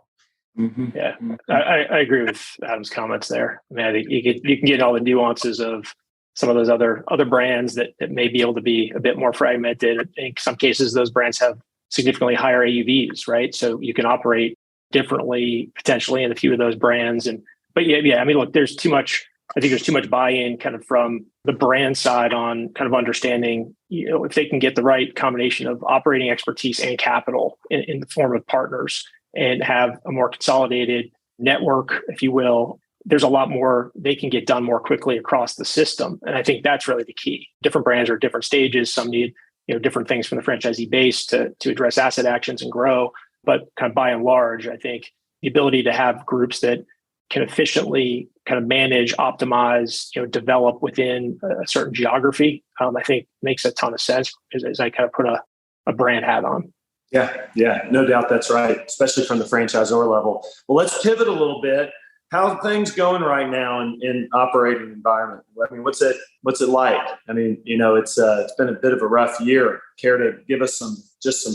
Mm-hmm. Yeah, I agree with Adam's comments there. I mean, I think you can get all the nuances of some of those other brands that may be able to be a bit more fragmented. In some cases, those brands have significantly higher AUVs, right? So you can operate differently potentially in a few of those brands. But I mean, look, there's too much buy-in kind of from the brand side on kind of understanding, if they can get the right combination of operating expertise and capital in the form of partners and have a more consolidated network, if you will, there's a lot more they can get done more quickly across the system. And I think that's really the key. Different brands are at different stages. Some need, different things from the franchisee base to address asset actions and grow. But kind of by and large, I think the ability to have groups that can efficiently kind of manage, optimize, develop within a certain geography, I think makes a ton of sense as I kind of put a brand hat on. Yeah, no doubt that's right, especially from the franchisor level. Well, let's pivot a little bit. How are things going right now in operating environment? I mean, what's it like? I mean, it's been a bit of a rough year. Care to give us some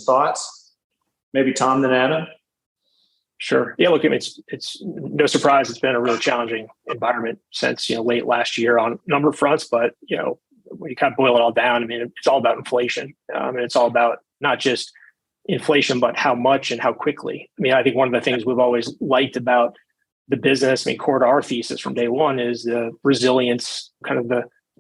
thoughts? Maybe Tom, then Adam. Sure. Yeah. Look, it's no surprise. It's been a really challenging environment since late last year on a number of fronts. But when you kind of boil it all down, I mean, it's all about inflation, and it's all about not just inflation, but how much and how quickly. I mean, I think one of the things we've always liked about the business, I mean, core to our thesis from day one is the resilience, kind of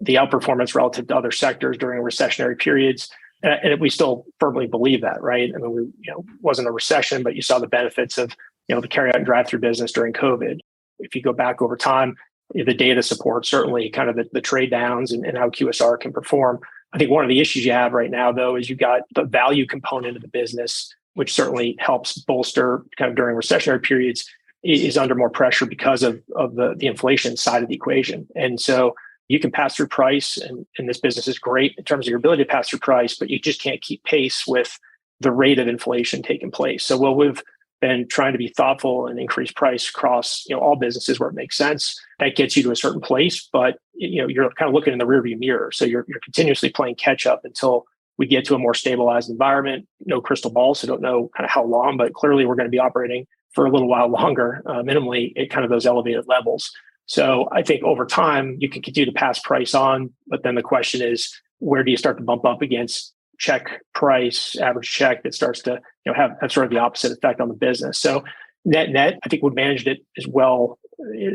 the outperformance relative to other sectors during recessionary periods. And we still firmly believe that, right? I mean, wasn't a recession, but you saw the benefits of, the carry out and drive through business during COVID. If you go back over time, the data supports certainly kind of the trade downs and how QSR can perform. I think one of the issues you have right now, though, is you've got the value component of the business, which certainly helps bolster kind of during recessionary periods, is under more pressure because of the inflation side of the equation. And so you can pass through price, and this business is great in terms of your ability to pass through price, but you just can't keep pace with the rate of inflation taking place. So while we've been trying to be thoughtful and increase price across all businesses where it makes sense, that gets you to a certain place, but you're kind of looking in the rearview mirror. So you're continuously playing catch up until we get to a more stabilized environment. No crystal ball, so don't know kind of how long, but clearly we're going to be operating for a little while longer, minimally at kind of those elevated levels. So I think over time you can continue to pass price on, but then the question is, where do you start to bump up against check price, average check that starts to have sort of the opposite effect on the business? So net, I think we've managed it as well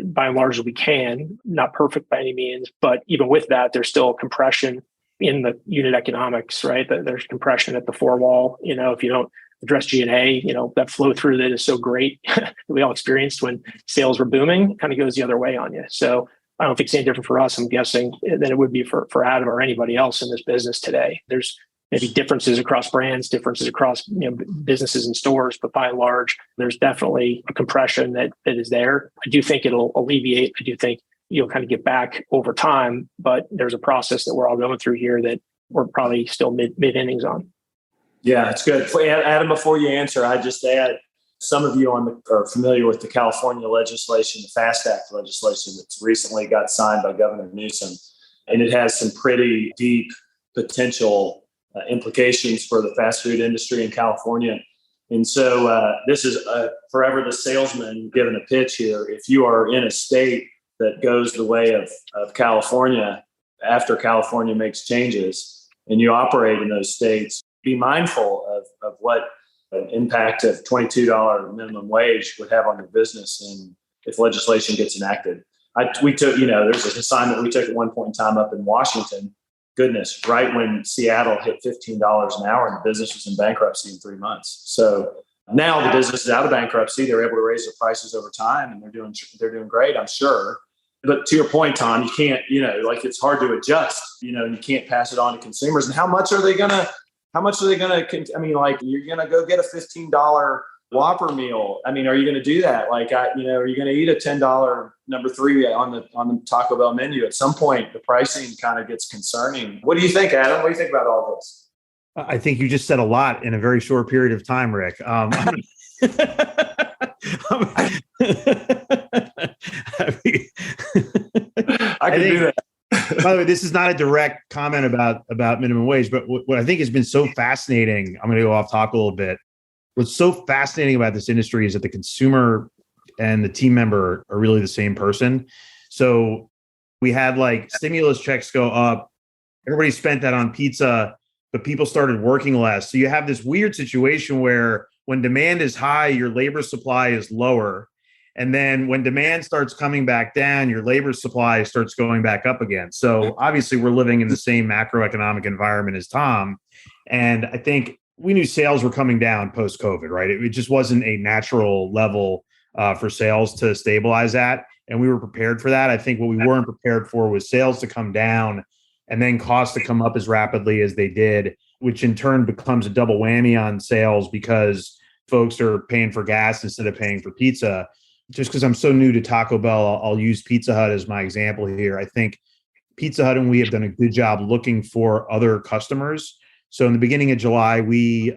by and large as we can. Not perfect by any means, but even with that, there's still compression in the unit economics, right? There's compression at the four wall. If you don't address G&A, that flow through that is so great that we all experienced when sales were booming, kind of goes the other way on you. So I don't think it's any different for us, I'm guessing, than it would be for Adam or anybody else in this business today. There's maybe differences across brands, differences across businesses and stores, but by and large, there's definitely a compression that is there. I do think it'll alleviate. I do think you'll kind of get back over time, but there's a process that we're all going through here that we're probably still mid innings on. Yeah, it's good. Adam, before you answer, I just add, some of you are familiar with the California legislation, the FAST Act legislation that's recently got signed by Governor Newsom, and it has some pretty deep potential implications for the fast food industry in California. And so this is forever the salesman giving a pitch here. If you are in a state that goes the way of California after California makes changes and you operate in those states, be mindful of what an impact of $22 minimum wage would have on your business, and if legislation gets enacted. We took, there's an assignment we took at one point in time up in Washington. Goodness, right when Seattle hit $15 an hour and the business was in bankruptcy in 3 months. So now the business is out of bankruptcy. They're able to raise their prices over time, and they're doing great, I'm sure. But to your point, Tom, you can't, it's hard to adjust, and you can't pass it on to consumers. And how much are they going to, you're going to go get a $15 Whopper meal. I mean, are you going to do that? Are you going to eat a $10 number 3 on the Taco Bell menu? At some point, the pricing kind of gets concerning. What do you think, Adam? What do you think about all this? I think you just said a lot in a very short period of time, Rick. I can do that. By the way, this is not a direct comment about minimum wage, but what I think has been so fascinating, I'm going to go off topic a little bit. What's so fascinating about this industry is that the consumer and the team member are really the same person. So we had stimulus checks go up. Everybody spent that on pizza, but people started working less. So you have this weird situation where when demand is high, your labor supply is lower. And then when demand starts coming back down, your labor supply starts going back up again. So obviously we're living in the same macroeconomic environment as Tom. And I think we knew sales were coming down post-COVID, right? It just wasn't a natural level for sales to stabilize at. And we were prepared for that. I think what we weren't prepared for was sales to come down and then costs to come up as rapidly as they did, which in turn becomes a double whammy on sales because folks are paying for gas instead of paying for pizza. just because I'm so new to Taco Bell, I'll use Pizza Hut as my example here. I think Pizza Hut and we have done a good job looking for other customers. So in the beginning of July, we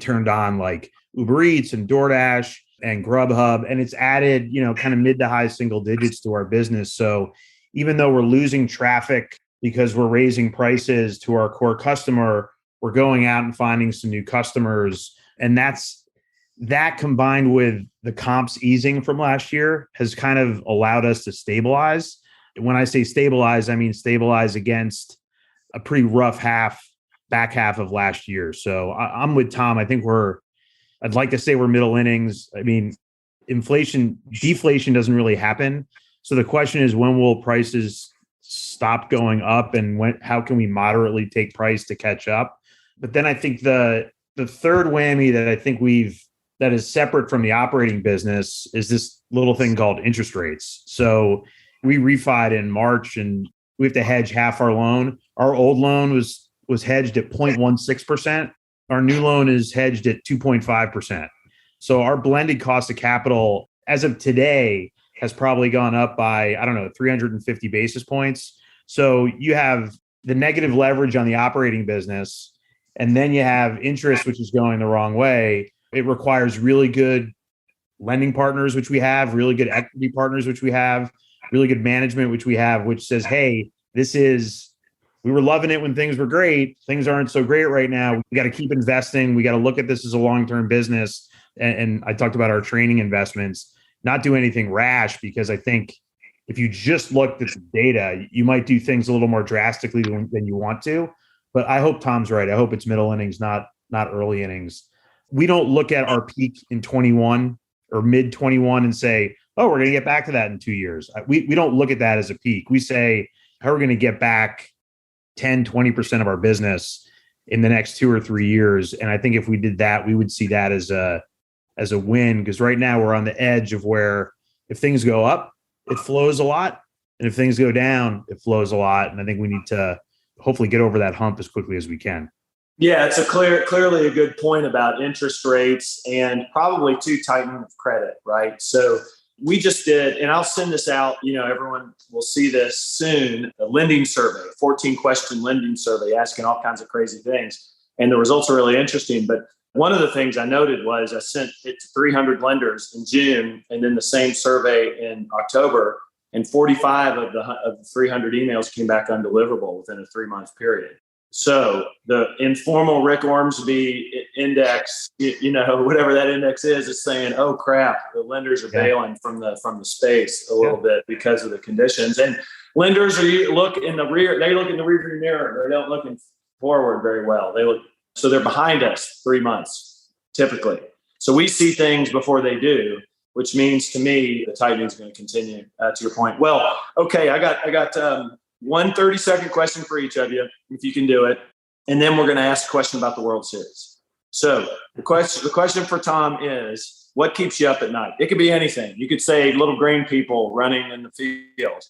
turned on like Uber Eats and DoorDash and Grubhub, and it's added, kind of mid to high single digits to our business. So even though we're losing traffic because we're raising prices to our core customer, we're going out and finding some new customers. And that combined with the comps easing from last year has kind of allowed us to stabilize. When I say stabilize, I mean stabilize against a pretty rough back half of last year. So I'm with Tom. I think I'd like to say we're middle innings. I mean, deflation doesn't really happen. So the question is, when will prices stop going up, and how can we moderately take price to catch up? But then I think the third whammy that I think that is separate from the operating business is this little thing called interest rates. So we refied in March and we have to hedge half our loan. Our old loan was hedged at 0.16%. Our new loan is hedged at 2.5%. So our blended cost of capital as of today has probably gone up by, 350 basis points. So you have the negative leverage on the operating business, and then you have interest, which is going the wrong way. It requires really good lending partners, which we have, really good equity partners, which we have, really good management, which we have, which says, hey, we were loving it when things were great. Things aren't so great right now. We got to keep investing. We got to look at this as a long-term business. And I talked about our training investments, not do anything rash, because I think if you just looked at the data, you might do things a little more drastically than you want to. But I hope Tom's right. I hope it's middle innings, not early innings. We don't look at our peak in 21 or mid 21 and say, oh, we're going to get back to that in 2 years. We don't look at that as a peak. We say, how are we going to get back 10, 20% of our business in the next 2 or 3 years? And I think if we did that, we would see that as a win, because right now we're on the edge of where if things go up, it flows a lot. And if things go down, it flows a lot. And I think we need to hopefully get over that hump as quickly as we can. Yeah, it's clearly a good point about interest rates and probably too tightening of credit, right? So we just did, and I'll send this out, everyone will see this soon, a lending survey, a 14-question lending survey asking all kinds of crazy things. And the results are really interesting. But one of the things I noted was I sent it to 300 lenders in June, and then the same survey in October, and 45 of the 300 emails came back undeliverable within a 3-month period. So the informal Rick Ormsby index, whatever that index is saying, oh crap, the lenders are bailing from the space a little bit because of the conditions. And lenders look in the rearview mirror. They don't look forward very well. So they're behind us 3 months typically. So we see things before they do, which means to me the tightening is going to continue. To your point. Well, okay, I got one 30-second question for each of you, if you can do it. And then we're going to ask a question about the World Series. So the question for Tom is, what keeps you up at night? It could be anything. You could say little green people running in the field.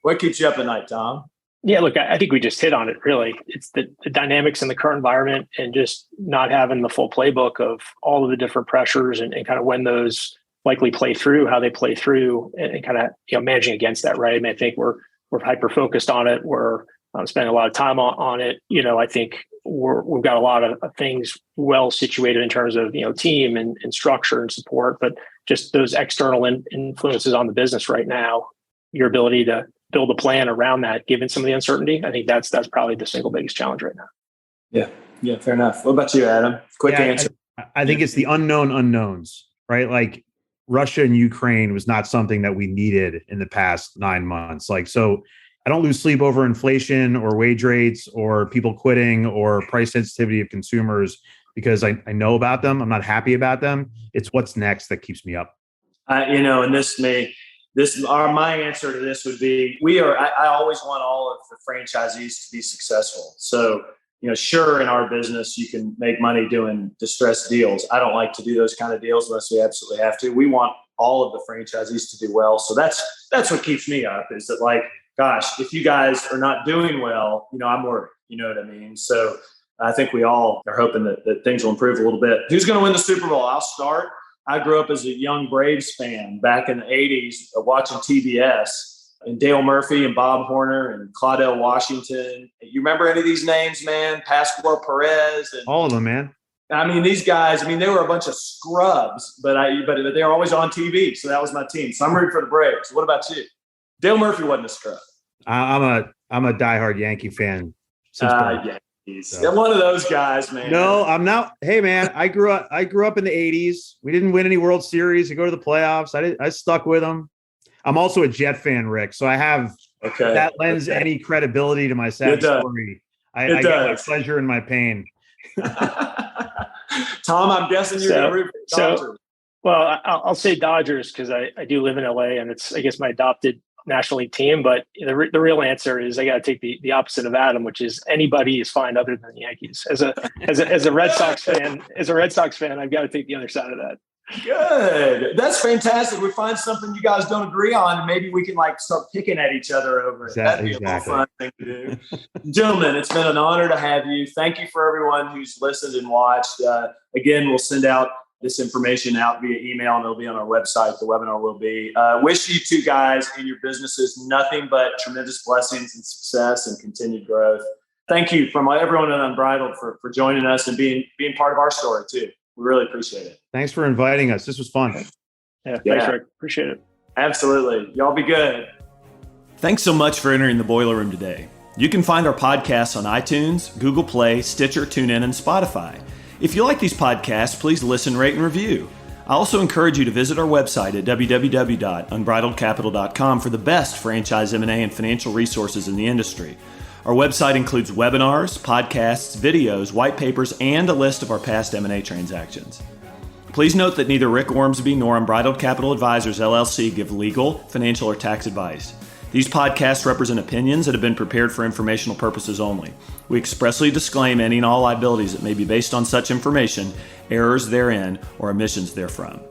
What keeps you up at night, Tom? Yeah, look, I think we just hit on it, really. It's the dynamics in the current environment and just not having the full playbook of all of the different pressures and kind of when those likely play through, how they play through, and kind of managing against that, right? I mean, I think we're hyper focused on it. We're spending a lot of time on it. I think we've got a lot of things well situated in terms of team and structure and support, but just those external influences on the business right now, your ability to build a plan around that, given some of the uncertainty, I think that's probably the single biggest challenge right now. Yeah, fair enough. What about you, Adam? Quick answer. I think it's the unknown unknowns, right? Like Russia and Ukraine was not something that we needed in the past 9 months. So I don't lose sleep over inflation or wage rates or people quitting or price sensitivity of consumers because I know about them. I'm not happy about them. It's what's next that keeps me up. And my answer to this would be, I always want all of the franchisees to be successful. So, sure, in our business, you can make money doing distressed deals. I don't like to do those kind of deals unless we absolutely have to. We want all of the franchisees to do well. So that's what keeps me up, is that, like, gosh, if you guys are not doing well, I'm worried. You know what I mean? So I think we all are hoping that things will improve a little bit. Who's going to win the Super Bowl? I'll start. I grew up as a young Braves fan back in the 80s, watching TBS, and Dale Murphy and Bob Horner and Claudell Washington. You remember any of these names, man? Pascual Perez. And, all of them, man. I mean, these guys, they were a bunch of scrubs, but they were always on TV. So that was my team. So I'm rooting for the Braves. What about you? Dale Murphy wasn't a scrub. I'm a diehard Yankee fan. Yankees. So. One of those guys, man. No, I'm not. Hey, man, I grew up in the 80s. We didn't win any World Series to go to the playoffs. I stuck with them. I'm also a Jet fan, Rick. So I have that lends any credibility to my sad story. I get my pleasure and my pain. Tom, I'm guessing you're going to root for Dodgers. Well, I'll say Dodgers because I do live in LA and it's, I guess, my adopted National League team. But the real answer is I got to take the opposite of Adam, which is anybody is fine other than the Yankees. As a Red Sox fan, I've got to take the other side of that. Good. That's fantastic. We find something you guys don't agree on, and maybe we can start picking at each other over it. That'd be a little fun thing to do. Gentlemen, it's been an honor to have you. Thank you for everyone who's listened and watched. Again, we'll send out this information out via email, and it'll be on our website. The webinar will be. Wish you two guys and your businesses nothing but tremendous blessings and success and continued growth. Thank you from everyone at Unbridled for joining us and being part of our story too. We really appreciate it. Thanks for inviting us. This was fun. Yeah, thanks, Rick. Appreciate it. Absolutely. Y'all be good. Thanks so much for entering the Boiler Room today. You can find our podcasts on iTunes, Google Play, Stitcher, TuneIn, and Spotify. If you like these podcasts, please listen, rate, and review. I also encourage you to visit our website at www.unbridledcapital.com for the best franchise M&A and financial resources in the industry. Our website includes webinars, podcasts, videos, white papers, and a list of our past M&A transactions. Please note that neither Rick Ormsby nor Unbridled Capital Advisors LLC give legal, financial, or tax advice. These podcasts represent opinions that have been prepared for informational purposes only. We expressly disclaim any and all liabilities that may be based on such information, errors therein, or omissions therefrom.